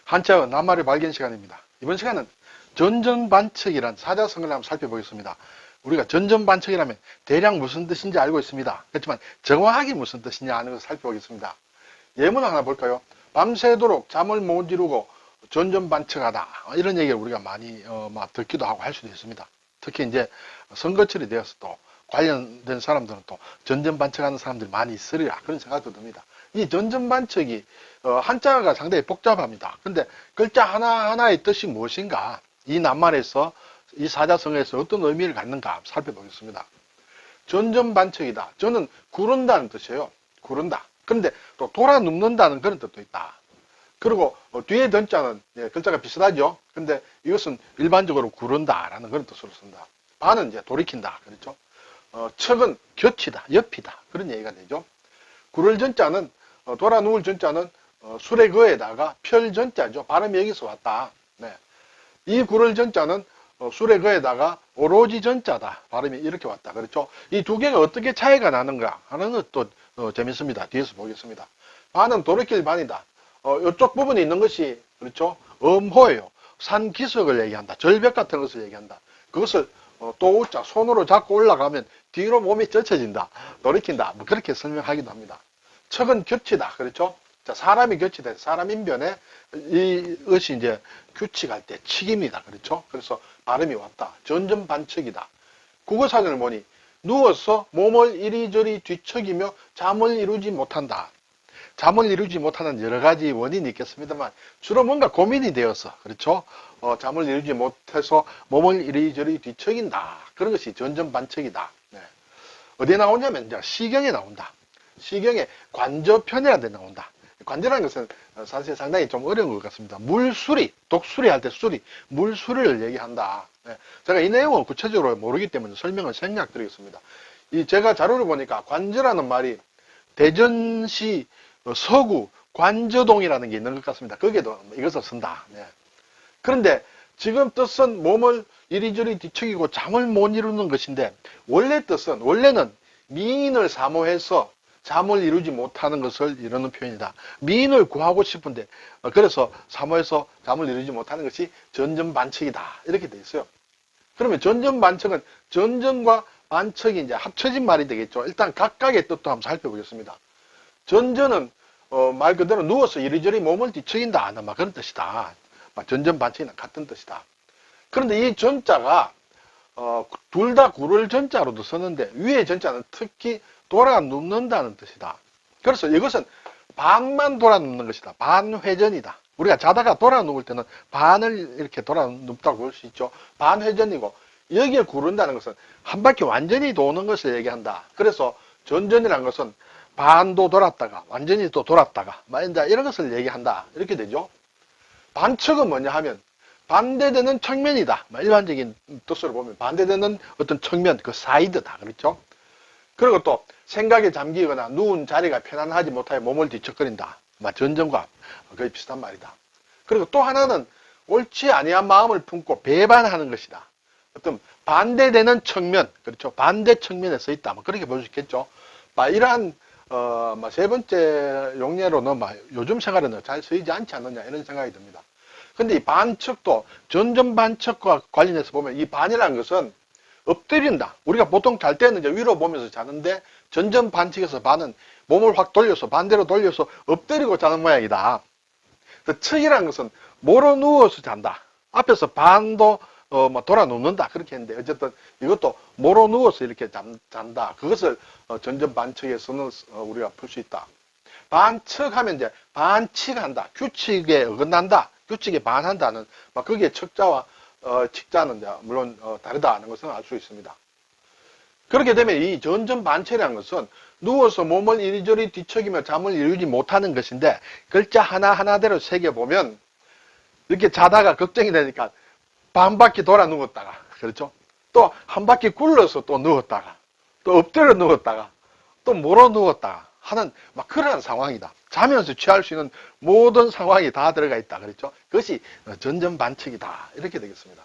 한자어 낱말의 발견 시간입니다. 이번 시간은 전전반측이란 사자성어를 한번 살펴보겠습니다. 우리가 전전반측이라면 대략 무슨 뜻인지 알고 있습니다. 그렇지만 정확하게 무슨 뜻이냐 하는 것을 살펴보겠습니다. 예문 하나 볼까요? 밤새도록 잠을 못 이루고 전전반측하다, 이런 얘기를 우리가 많이 듣기도 하고 할 수도 있습니다. 특히 이제 선거철이 되어서 또 관련된 사람들은 또 전전반측하는 사람들이 많이 있으리라, 그런 생각도 듭니다. 이 전전반측이 한자가 상당히 복잡합니다. 근데 글자 하나하나의 뜻이 무엇인가, 이 낱말에서, 이 사자성어에서 어떤 의미를 갖는가 살펴보겠습니다. 전전반측이다. 저는 구른다는 뜻이에요. 구른다. 그런데 또 돌아눕는다는 그런 뜻도 있다. 그리고 뒤에 전자는 글자가 비슷하죠. 근데 이것은 일반적으로 구른다라는 그런 뜻으로 쓴다. 반은 이제 돌이킨다, 그렇죠? 척은 곁이다, 옆이다, 그런 얘기가 되죠. 구를 전자는 돌아 누울 전자는 술의 거에다가 펼 전자죠. 발음이 여기서 왔다. 네. 이 구를 전자는 술의 거에다가 오로지 전자다. 발음이 이렇게 왔다. 그렇죠? 이 두 개가 어떻게 차이가 나는가 하는 것도 재밌습니다. 뒤에서 보겠습니다. 반은 돌이킬 반이다. 이쪽 부분에 있는 것이, 그렇죠? 엄호예요. 산기슭을 얘기한다. 절벽 같은 것을 얘기한다. 그것을 또 우자 손으로 잡고 올라가면 뒤로 몸이 젖혀진다. 돌이킨다. 뭐 그렇게 설명하기도 합니다. 척은 겹치다. 그렇죠? 자, 사람이 겹치다. 사람 인변에 이것이 이제 규칙할 때 칙입니다. 그렇죠? 그래서 발음이 왔다. 전전반측이다. 국어사전을 보니 누워서 몸을 이리저리 뒤척이며 잠을 이루지 못한다. 잠을 이루지 못하는 여러 가지 원인이 있겠습니다만 주로 뭔가 고민이 되어서, 그렇죠? 잠을 이루지 못해서 몸을 이리저리 뒤척인다. 그런 것이 전전반측이다. 네. 어디에 나오냐면 이제 시경에 나온다. 시경에 관저편이라는 데 나온다. 관저라는 것은 사실 상당히 좀 어려운 것 같습니다. 물수리, 독수리 할 때 수리, 물수리를 얘기한다. 네. 제가 이 내용은 구체적으로 모르기 때문에 설명을 생략 드리겠습니다. 제가 자료를 보니까 관저라는 말이 대전시 서구 관저동이라는 게 있는 것 같습니다. 거기에도 이것을 쓴다. 네. 그런데 지금 뜻은 몸을 이리저리 뒤척이고 잠을 못 이루는 것인데, 원래는 미인을 사모해서 잠을 이루지 못하는 것을 이루는 표현이다. 미인을 구하고 싶은데, 그래서 사모해서 잠을 이루지 못하는 것이 전전반측이다. 이렇게 돼 있어요. 그러면 전전반측은 전전과 반측이 이제 합쳐진 말이 되겠죠. 일단 각각의 뜻도 한번 살펴보겠습니다. 전전은 말 그대로 누워서 이리저리 몸을 뒤척인다 하는 그런 뜻이다. 전전반측이랑 같은 뜻이다. 그런데 이 전자가 둘 다 구를 전자로도 쓰는데 위에 전자는 특히 돌아 눕는다는 뜻이다. 그래서 이것은 반만 돌아 눕는 것이다. 반회전이다. 우리가 자다가 돌아 누울 때는 반을 이렇게 돌아 눕다고 볼 수 있죠. 반회전이고, 여기에 구른다는 것은 한 바퀴 완전히 도는 것을 얘기한다. 그래서 전전이라는 것은 반도 돌았다가 완전히 또 돌았다가 이런 것을 얘기한다. 이렇게 되죠. 반측은 뭐냐 하면 반대되는 측면이다. 일반적인 뜻으로 보면 반대되는 어떤 측면, 그 사이드다. 그렇죠? 그리고 또 생각에 잠기거나 누운 자리가 편안하지 못하여 몸을 뒤척거린다. 전전과 거의 비슷한 말이다. 그리고 또 하나는 옳지 아니한 마음을 품고 배반하는 것이다. 어떤 반대되는 측면, 그렇죠? 반대 측면에 서 있다. 그렇게 볼 수 있겠죠. 이러한 세 번째 용례로는 요즘 생활에는 잘 쓰이지 않지 않느냐, 이런 생각이 듭니다. 근데 이 반측도 전전반측과 관련해서 보면 이 반이라는 것은 엎드린다. 우리가 보통 잘 때는 이제 위로 보면서 자는데, 전전반측에서 반은 몸을 확 돌려서 반대로 돌려서 엎드리고 자는 모양이다. 측이라는 것은 모로 누워서 잔다. 앞에서 반도 돌아 눕는다. 그렇게 했는데, 어쨌든 이것도 모로 누워서 이렇게 잔다. 그것을 전전반측에서는 우리가 풀 수 있다. 반측하면 이제 반칙한다. 규칙에 어긋난다. 규칙에 반한다는, 거기에 척자와 칙자는 이제 물론 다르다는 것은 알 수 있습니다. 그렇게 되면 이 전전반측이라는 것은 누워서 몸을 이리저리 뒤척이며 잠을 이루지 못하는 것인데, 글자 하나하나대로 새겨보면 이렇게 자다가 걱정이 되니까 반 바퀴 돌아 누웠다가, 그렇죠? 또 한 바퀴 굴러서 또 누웠다가, 또 엎드려 누웠다가, 또 몰아 누웠다가 하는 그러한 상황이다. 자면서 취할 수 있는 모든 상황이 다 들어가 있다. 그렇죠? 그것이 전전반측이다. 이렇게 되겠습니다.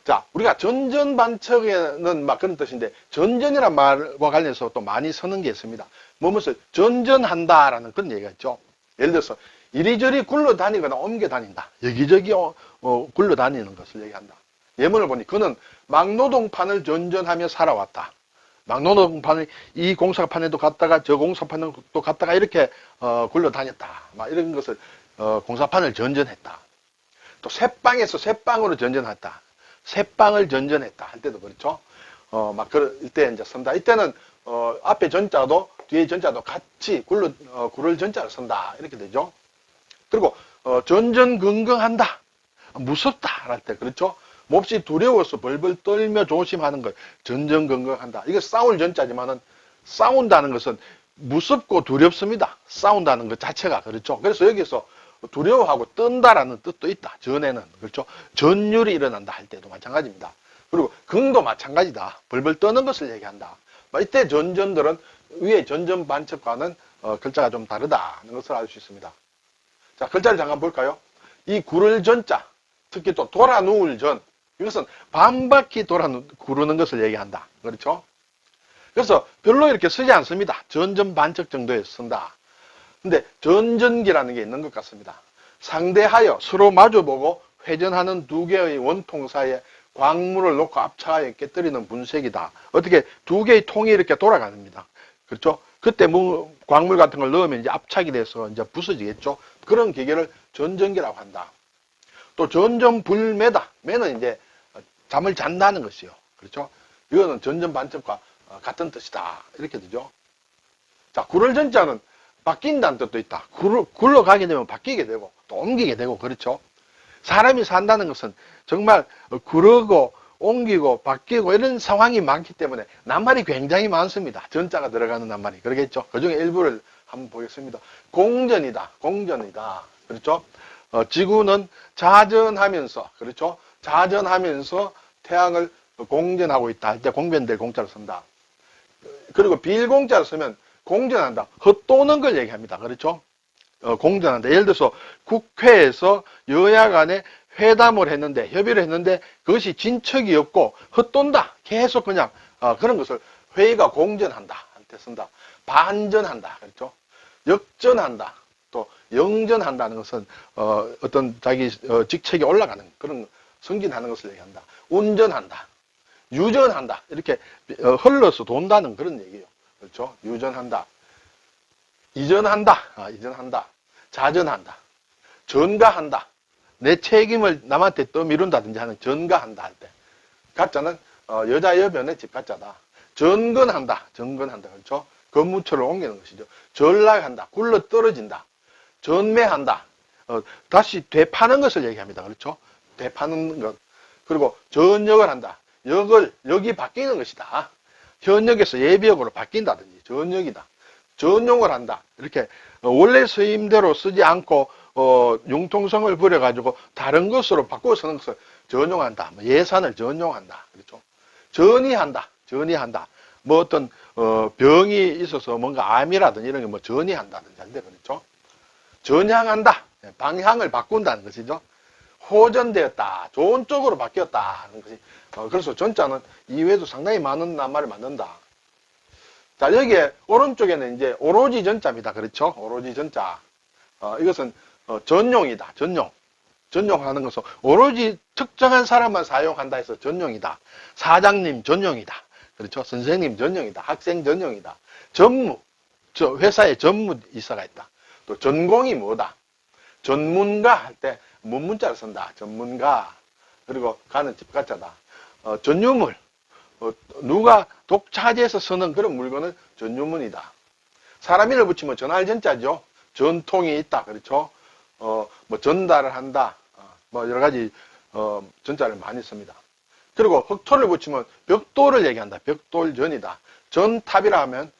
자, 우리가 전전반측에는 그런 뜻인데, 전전이라는 말과 관련해서 또 많이 쓰는 게 있습니다. 무엇을 전전한다라는 그런 얘기가 있죠. 예를 들어서 이리저리 굴러다니거나 옮겨 다닌다. 여기저기 굴러다니는 것을 얘기한다. 예문을 보니 그는 막노동판을 전전하며 살아왔다. 막노동판을 이 공사판에도 갔다가 저 공사판에도 갔다가 이렇게 굴러다녔다. 막 이런 것을 공사판을 전전했다. 또 새빵에서 새빵으로 전전했다. 새빵을 전전했다 할 때도 그렇죠. 막 그럴 때 이제 쓴다. 이때는 앞에 전자도 뒤에 전자도 같이 구를 전자를 쓴다. 이렇게 되죠. 그리고 전전긍긍한다. 무섭다 할 때 그렇죠. 몹시 두려워서 벌벌 떨며 조심하는 것. 전전긍긍한다. 이거 싸울 전자지만은 싸운다는 것은 무섭고 두렵습니다. 싸운다는 것 자체가 그렇죠. 그래서 여기서 두려워하고 뜬다라는 뜻도 있다. 전에는 그렇죠. 전율이 일어난다 할 때도 마찬가지입니다. 그리고 긍도 마찬가지다. 벌벌 떠는 것을 얘기한다. 이때 전전들은 위에 전전 반측과는 글자가 좀 다르다는 것을 알 수 있습니다. 자, 글자를 잠깐 볼까요? 이 구를 전자, 특히 또 돌아 누울 전, 이것은 반바퀴 구르는 것을 얘기한다. 그렇죠? 그래서 별로 이렇게 쓰지 않습니다. 전전 반측 정도에 쓴다. 근데 전전기라는 게 있는 것 같습니다. 상대하여 서로 마주보고 회전하는 두 개의 원통 사이에 광물을 놓고 압착하여 깨뜨리는 분색이다. 어떻게 두 개의 통이 이렇게 돌아갑니다. 그렇죠? 그때 뭐 광물 같은 걸 넣으면 이제 압착이 돼서 이제 부서지겠죠. 그런 기계를 전전기라고 한다. 또 전전불매다. 매는 이제 잠을 잔다는 것이요. 그렇죠? 이거는 전전 반측과 같은 뜻이다. 이렇게 되죠. 자, 구를 전자는 바뀐다는 뜻도 있다. 굴러가게 되면 바뀌게 되고 또 옮기게 되고 그렇죠. 사람이 산다는 것은 정말 구르고 옮기고 바뀌고 이런 상황이 많기 때문에 낱말이 굉장히 많습니다. 전자가 들어가는 낱말이 그러겠죠. 그중에 일부를 한번 보겠습니다. 공전이다. 공전이다. 그렇죠. 지구는 자전하면서 그렇죠. 자전하면서 태양을 공전하고 있다 할 때 공변될 공자를 쓴다. 그리고 빌공자를 쓰면 공전한다. 헛도는 걸 얘기합니다. 그렇죠? 공전한다. 예를 들어서 국회에서 여야 간에 회담을 했는데, 협의를 했는데 그것이 진척이 없고 헛돈다. 계속 그냥 그런 것을 회의가 공전한다. 한테 쓴다. 반전한다. 그렇죠? 역전한다. 또 영전한다는 것은 어떤 자기 직책이 올라가는 그런 승진하는 것을 얘기한다. 운전한다. 유전한다. 이렇게 흘러서 돈다는 그런 얘기예요. 그렇죠? 유전한다. 이전한다. 이전한다. 자전한다. 전가한다. 내 책임을 남한테 떠미룬다든지 하는 전가한다 할 때. 가짜는 여자 여변의 집 가짜다. 전근한다. 전근한다. 그렇죠? 건물처를 옮기는 것이죠. 전락한다. 굴러 떨어진다. 전매한다. 다시 되파는 것을 얘기합니다. 그렇죠? 되파는 것. 그리고 전역을 한다. 역이 바뀌는 것이다. 현역에서 예비역으로 바뀐다든지 전역이다. 전용을 한다. 이렇게 원래 쓰임대로 쓰지 않고 융통성을 부려가지고 다른 것으로 바꾸어 쓰는 것을 전용한다. 예산을 전용한다. 그렇죠? 전이한다. 전이한다. 뭐 어떤 병이 있어서 뭔가 암이라든지 이런 게 뭐 전이한다든지 한데 그렇죠? 전향한다. 방향을 바꾼다는 것이죠. 호전되었다. 좋은 쪽으로 바뀌었다 하는 것이. 그래서 전자는 이외에도 상당히 많은 낱말을 만든다. 자, 여기에 오른쪽에는 이제 오로지 전자입니다. 그렇죠? 오로지 전자. 이것은 전용이다. 전용. 전용하는 것은 오로지 특정한 사람만 사용한다 해서 전용이다. 사장님 전용이다. 그렇죠? 선생님 전용이다. 학생 전용이다. 전무. 회사에 전무이사가 있다. 또 전공이 뭐다? 전문가 할 때 문문자를 쓴다. 전문가. 그리고 가는 집가짜다. 전유물. 누가 독차지해서 쓰는 그런 물건은 전유물이다. 사람이를 붙이면 전할 전자죠. 전통이 있다. 그렇죠? 뭐 전달을 한다. 뭐 여러 가지 전자를 많이 씁니다. 그리고 흑토를 붙이면 벽돌을 얘기한다. 벽돌전이다. 전탑이라 하면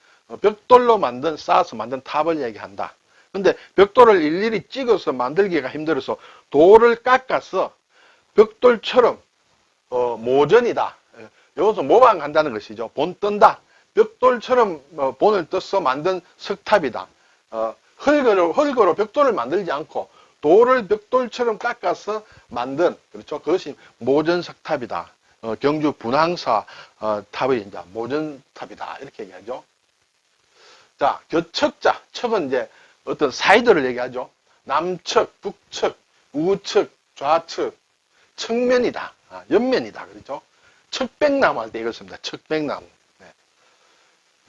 벽돌로 쌓아서 만든 탑을 얘기한다. 근데 벽돌을 일일이 찍어서 만들기가 힘들어서 돌을 깎아서 벽돌처럼 모전이다. 여기서 모방한다는 것이죠. 본 뜬다. 벽돌처럼 본을 떠서 만든 석탑이다. 흙으로 벽돌을 만들지 않고 돌을 벽돌처럼 깎아서 만든 그렇죠. 그것이 모전석탑이다. 경주 분황사 탑의 이제 모전탑이다. 이렇게 얘기하죠. 자, 교척자. 척은 이제 어떤 사이드를 얘기하죠. 남측, 북측, 우측, 좌측, 측면이다. 옆면이다. 그렇죠? 측백나무 할 때 이걸 씁니다. 측백나무. 네.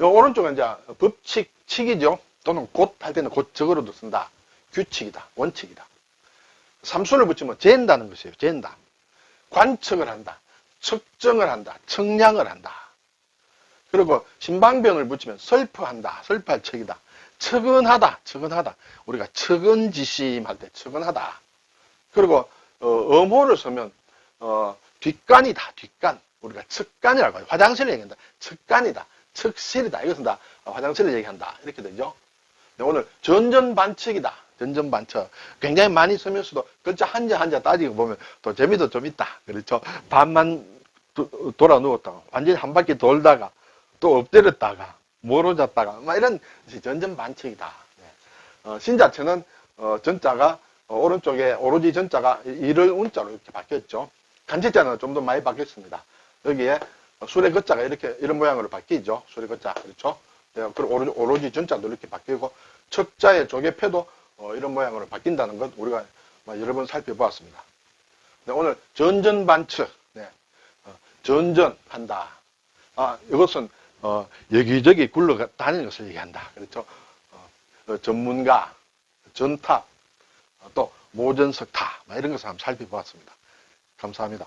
요 오른쪽은 이제 법칙, 칙이죠. 또는 곧 할 때는 곧 적어로도 쓴다. 규칙이다. 원칙이다. 삼순을 붙이면 잰다는 것이에요. 잰다. 관측을 한다. 측정을 한다. 측량을 한다. 그리고 신방병을 붙이면 설프한다. 설프할 척이다. 측은하다. 측은하다. 우리가 측은지심할 때 측은하다. 그리고 음호를 쓰면 뒷간이다. 뒷간. 우리가 측간이라고 해요. 화장실을 얘기한다. 측간이다. 측실이다. 이것은 다 화장실을 얘기한다. 이렇게 되죠. 네, 오늘 전전반측이다. 전전반측. 굉장히 많이 쓰면서도 글자 한자 한자 따지고 보면 또 재미도 좀 있다. 그렇죠. 반만 돌아 누웠다가 완전히 한 바퀴 돌다가 또 엎드렸다가 모로 잤다가 막 이런 전전반측이다. 네. 신자체는 전자가 오른쪽에 오로지 전자가 이를 운자로 이렇게 바뀌었죠. 간체자는 좀 더 많이 바뀌었습니다. 여기에 술의 거자가 이렇게 이런 모양으로 바뀌죠. 술의 거자 그렇죠. 네, 그리고 오로지 전자도 이렇게 바뀌고 척자의 조개패도 이런 모양으로 바뀐다는 것 우리가 여러 번 살펴보았습니다. 네, 오늘 전전반측 네, 전전한다. 이것은 여기저기 굴러다니는 것을 얘기한다. 그렇죠. 전문가, 전탑, 또 모전석타 이런 것을 한번 살펴보았습니다. 감사합니다.